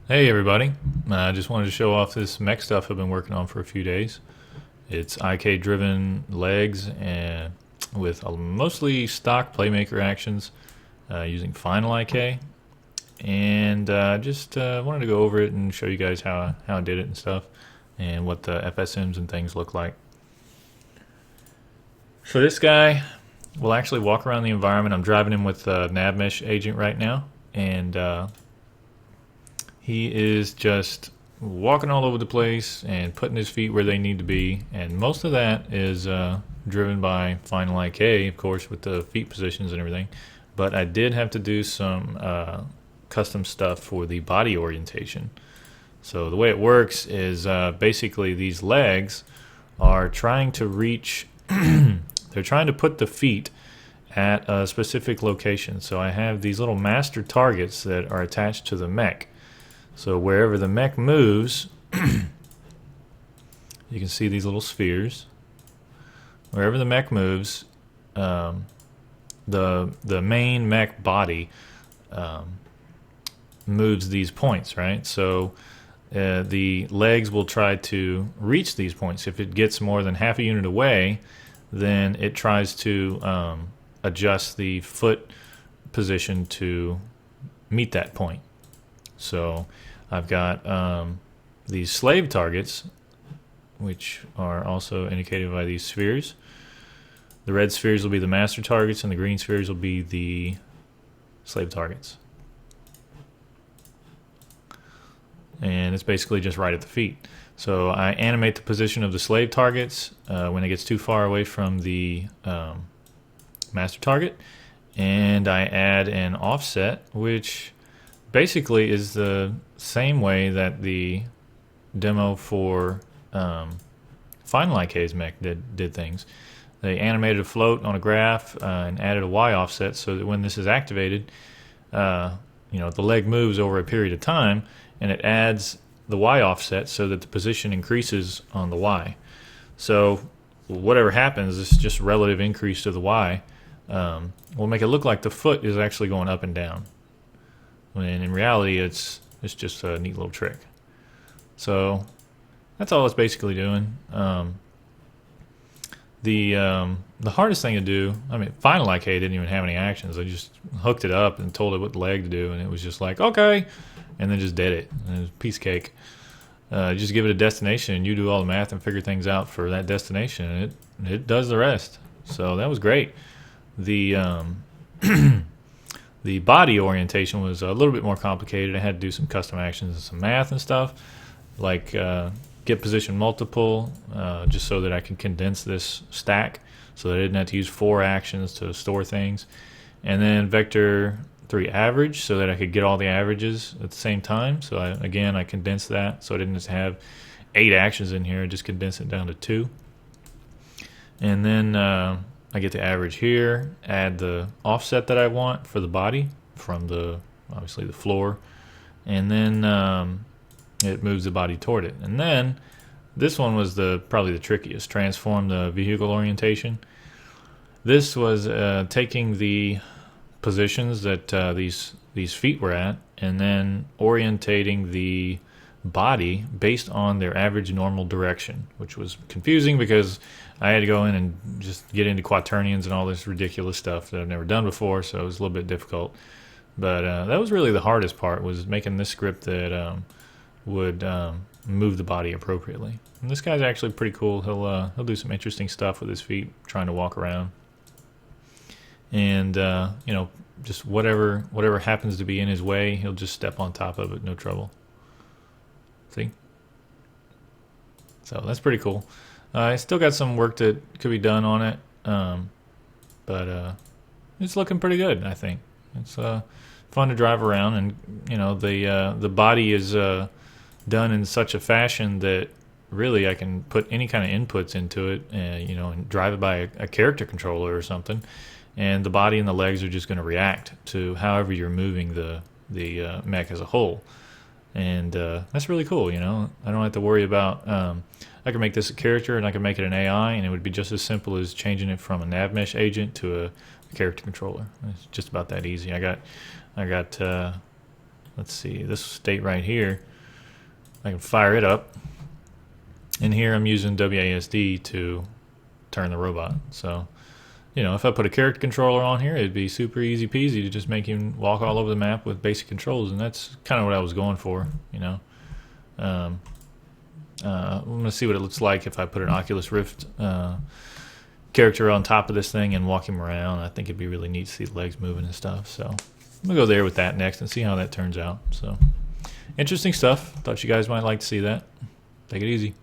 Hey everybody, I just wanted to show off this mech stuff I've been working on for a few days. It's IK driven legs and with mostly stock Playmaker actions using Final IK. And just wanted to go over it and show you guys how I did it and stuff and what the FSMs and things look like. So this guy will actually walk around the environment. I'm driving him with a nav mesh agent right now, and he is just walking all over the place and putting his feet where they need to be, and most of that is driven by Final IK, of course, with the feet positions and everything. But I did have to do some custom stuff for the body orientation. So the way it works is basically these legs are trying to reach, they're trying to put the feet at a specific location. So I have these little master targets that are attached to the mech. So wherever the mech moves, you can see these little spheres. Wherever the mech moves, the main mech body moves these points, right? So the legs will try to reach these points. If it gets more than half a unit away, then it tries to adjust the foot position to meet that point. So I've got these slave targets, which are also indicated by these spheres. The red spheres will be the master targets, and the green spheres will be the slave targets. And it's basically just right at the feet. So I animate the position of the slave targets when it gets too far away from the master target, and I add an offset, which basically is the same way that the demo for Final IK's mech did things. They animated a float on a graph and added a Y offset so that when this is activated, the leg moves over a period of time, and it adds the Y offset so that the position increases on the Y. So whatever happens, it's just relative increase to the Y. Will make it look like the foot is actually going up and down, when in reality it's just a neat little trick. So that's all it's basically doing. The hardest thing to do, I mean, Final IK didn't even have any actions. I just hooked it up and told it what leg to do, and it was just like, okay, and then just did it. And it was a piece of cake. Just give it a destination, and you do all the math and figure things out for that destination, and it does the rest. So that was great. The the body orientation was a little bit more complicated. I had to do some custom actions and some math and stuff, like get position multiple, just so that I can condense this stack so that I didn't have to use 4 actions to store things. And then vector 3 average so that I could get all the averages at the same time. So I condensed that so I didn't just have 8 actions in here. I just condensed it down to 2. And then I get the average here, add the offset that I want for the body from obviously the floor, and then it moves the body toward it. And then this one was probably the trickiest, transform the vehicle orientation. This was taking the positions that these feet were at, and then orientating the body based on their average normal direction, which was confusing because I had to go in and just get into quaternions and all this ridiculous stuff that I've never done before, so it was a little bit difficult. But that was really the hardest part, was making this script that would move the body appropriately. And this guy's actually pretty cool. He'll do some interesting stuff with his feet, trying to walk around, and just whatever happens to be in his way, he'll just step on top of it, no trouble. See? So that's pretty cool. I still got some work that could be done on it, but it's looking pretty good, I think. It's fun to drive around, and the body is done in such a fashion that really I can put any kind of inputs into it, and drive it by a character controller or something, and the body and the legs are just going to react to however you're moving the mech as a whole. And that's really cool. I don't have to worry about I can make this a character, and I can make it an AI, and it would be just as simple as changing it from a nav mesh agent to a character controller. It's just about that easy. I got let's see, this state right here, I can fire it up. And here I'm using WASD to turn the robot. So, you know, if I put a character controller on here, it'd be super easy peasy to just make him walk all over the map with basic controls, and that's kind of what I was going for, you know. I'm going to see what it looks like if I put an Oculus Rift character on top of this thing and walk him around. I think it'd be really neat to see the legs moving and stuff. So I'm going to go there with that next and see how that turns out. So interesting stuff. Thought you guys might like to see that. Take it easy.